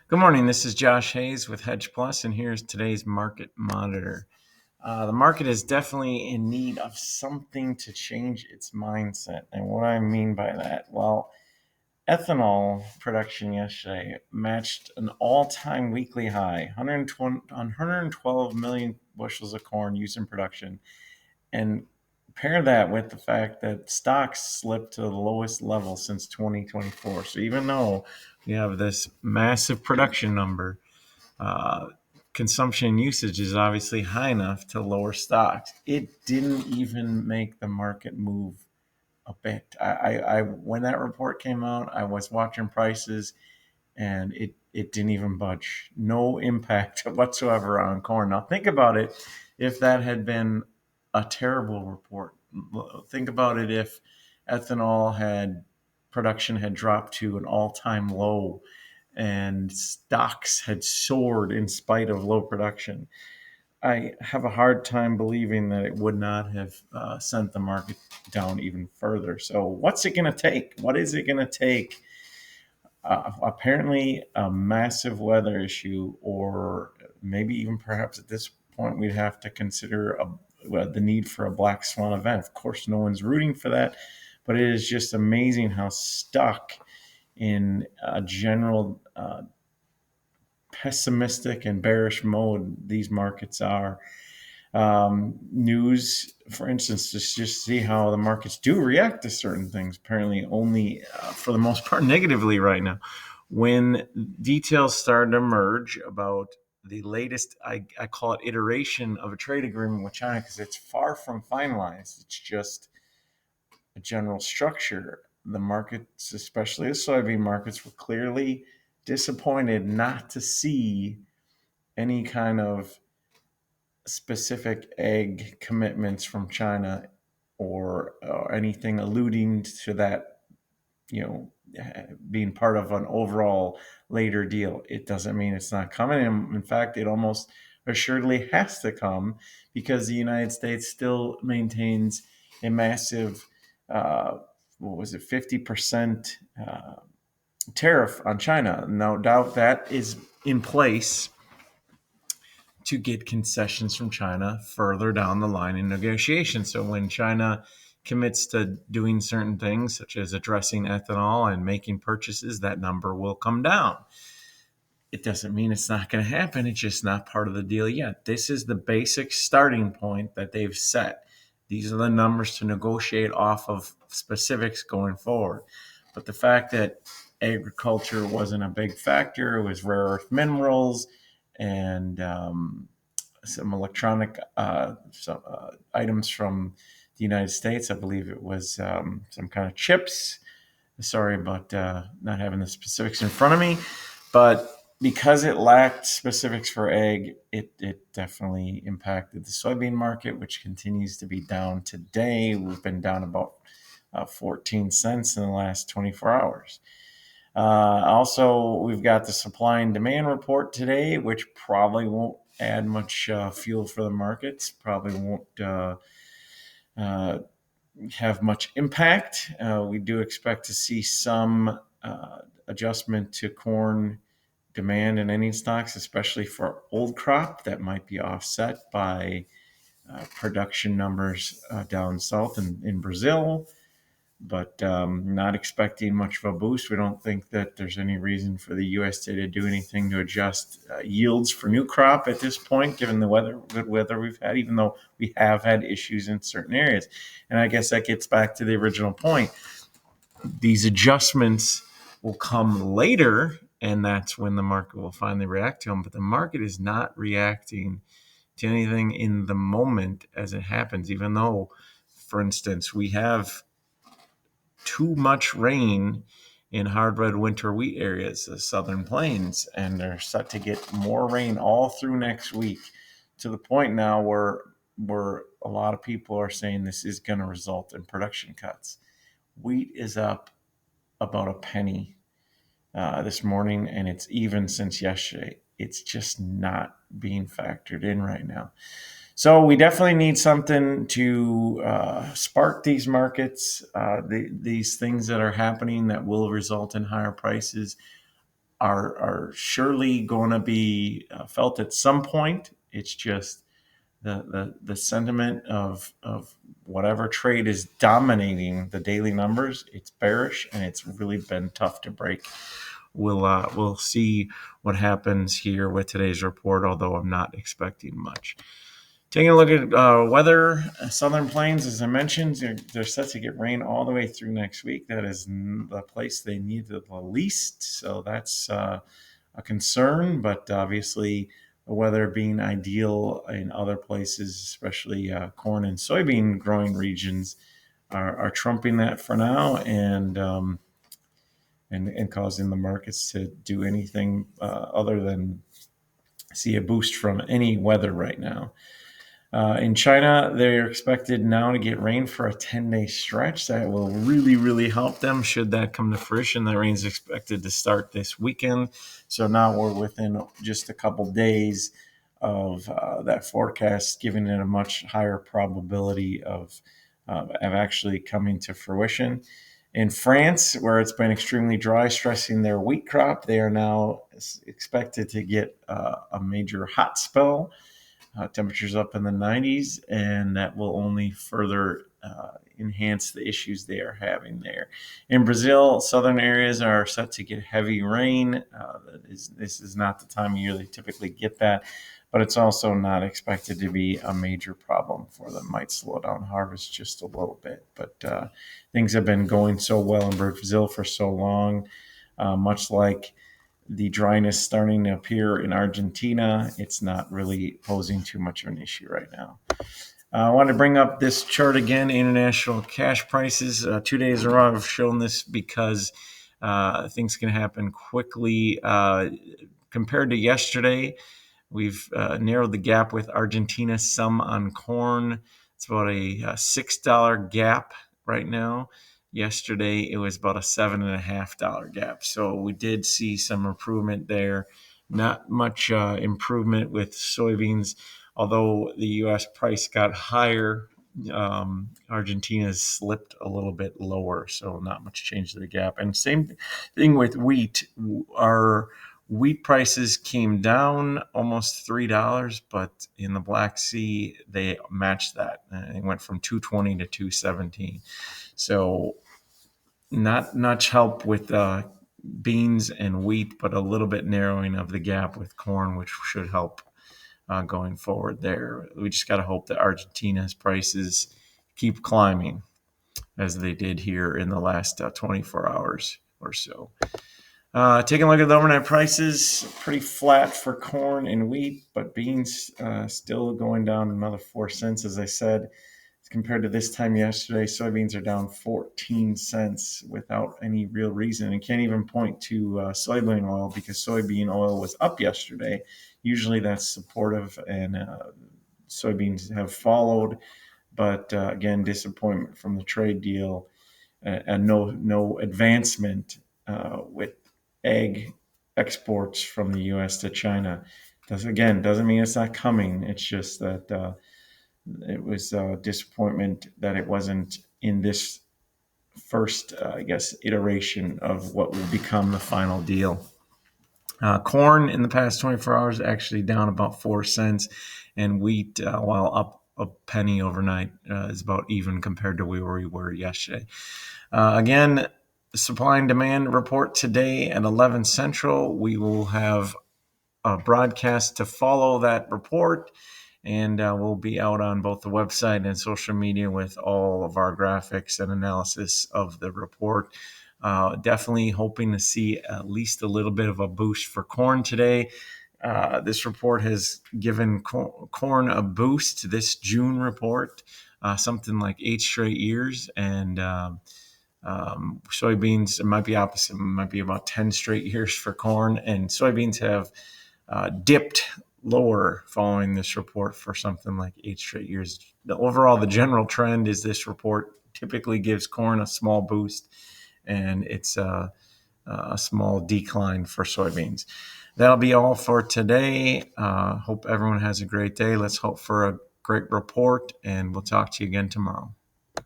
Good morning. This is Josh Hayes with Hedge Plus, and here's today's market monitor. The market is definitely in need of something to change its mindset. And what I mean by that, well, ethanol production yesterday matched an all time weekly high 112 million bushels of corn used in production. And pair that with the fact that stocks slipped to the lowest level since 2024. So even though we have this massive production number, uh, consumption usage is obviously high enough to lower stocks. It didn't even make the market move a bit. I when that report came out, I was watching prices, and it didn't even budge. No impact whatsoever on corn. Now think about it. If that had been a terrible report, think about it if ethanol had production had dropped to an all-time low and stocks had soared in spite of low production. I have a hard time believing that it would not have sent the market down even further. So, what's it going to take? What is it going to take? Apparently, a massive weather issue, or maybe even perhaps at this point, we'd have to consider the need for a black swan event. Of course, no one's rooting for that, but it is just amazing how stuck in a general pessimistic and bearish mode these markets are. News, for instance, just see how the markets do react to certain things, apparently only for the most part negatively right now. When details started to emerge about the latest, I call it iteration of a trade agreement with China, because it's far from finalized. It's just a general structure. The markets, especially the soybean markets, were clearly disappointed not to see any kind of specific ag commitments from China, or anything alluding to that, being part of an overall later deal. It doesn't mean it's not coming. And in fact, it almost assuredly has to come, because the United States still maintains a massive, what was it, 50% tariff on China. No doubt that is in place to get concessions from China further down the line in negotiations. So when China commits to doing certain things, such as addressing ethanol and making purchases, that number will come down. It doesn't mean it's not going to happen. It's just not part of the deal yet. This is the basic starting point that they've set. These are the numbers to negotiate off of specifics going forward. But the fact that agriculture wasn't a big factor, it was rare earth minerals and some electronic items from the United States. I believe it was some kind of chips. Sorry about not having the specifics in front of me, but because it lacked specifics for ag, it definitely impacted the soybean market, which continues to be down today. We've been down about 14 cents in the last 24 hours. Also, we've got the supply and demand report today, which probably won't add much fuel for the markets, probably won't uh, have much impact. We do expect to see some adjustment to corn demand in any stocks, especially for old crop, that might be offset by production numbers down south in Brazil, but not expecting much of a boost. We don't think that there's any reason for the USDA to do anything to adjust yields for new crop at this point, given the good weather we've had, even though we have had issues in certain areas. And I guess that gets back to the original point. These adjustments will come later, and that's when the market will finally react to them. But the market is not reacting to anything in the moment as it happens, even though, for instance, we have too much rain in hard red winter wheat areas, the southern plains, and they're set to get more rain all through next week, to the point now where a lot of people are saying this is going to result in production cuts. Wheat is up about a penny this morning, and it's even since yesterday. It's just not being factored in right now. So we definitely need something to spark these markets. These things that are happening that will result in higher prices are surely going to be felt at some point. It's just the sentiment of whatever trade is dominating the daily numbers. It's bearish, and it's really been tough to break. We'll see what happens here with today's report, although I'm not expecting much. Taking a look at weather, Southern Plains, as I mentioned, they're set to get rain all the way through next week. That is the place they need the least, so that's a concern. But obviously, the weather being ideal in other places, especially corn and soybean growing regions, are trumping that for now, and causing the markets to do anything other than see a boost from any weather right now. In China, they're expected now to get rain for a 10-day stretch. That will really, really help them should that come to fruition. That rain is expected to start this weekend. So now we're within just a couple days of that forecast, giving it a much higher probability of actually coming to fruition. In France, where it's been extremely dry, stressing their wheat crop, they are now expected to get a major hot spell. Temperatures up in the 90s, and that will only further enhance the issues they are having there. In Brazil, southern areas are set to get heavy rain. This is not the time of year they typically get that, but it's also not expected to be a major problem for them. Might slow down harvest just a little bit, but things have been going so well in Brazil for so long, much like the dryness starting to appear in Argentina. It's not really posing too much of an issue right now. I want to bring up this chart again, international cash prices. 2 days in a row I've shown this because things can happen quickly. Compared to yesterday, we've narrowed the gap with Argentina some on corn. It's about a $6 gap right now. Yesterday, it was about a $7.50 gap. So we did see some improvement there. Not much improvement with soybeans, although the U.S. price got higher. Argentina's slipped a little bit lower, so not much change to the gap. And same thing with wheat. Our wheat prices came down almost $3, but in the Black Sea, they matched that. They went from 220 to 217. So not much help with beans and wheat, but a little bit narrowing of the gap with corn, which should help going forward there. We just got to hope that Argentina's prices keep climbing as they did here in the last 24 hours or so. Taking a look at the overnight prices, pretty flat for corn and wheat, but beans still going down another 4 cents, as I said. Compared to this time yesterday, soybeans are down 14 cents without any real reason. And can't even point to soybean oil because soybean oil was up yesterday. Usually that's supportive, and soybeans have followed. But again, disappointment from the trade deal, and no advancement with egg exports from the U.S. to China. Doesn't mean it's not coming. It's just that it was a disappointment that it wasn't in this first, iteration of what will become the final deal. Corn in the past 24 hours actually down about 4 cents, and wheat, while up a penny overnight, is about even compared to where we were yesterday. Again, supply and demand report today at 11 Central. We will have a broadcast to follow that report, and we'll be out on both the website and social media with all of our graphics and analysis of the report. Definitely hoping to see at least a little bit of a boost for corn today. This report has given corn a boost, this June report, something like 8 straight years, and soybeans, it might be opposite. It might be about 10 straight years for corn, and soybeans have dipped lower following this report for something like 8 straight years. The general trend is this report typically gives corn a small boost, and it's a small decline for soybeans. That'll be all for today. Hope everyone has a great day. Let's hope for a great report, and we'll talk to you again tomorrow.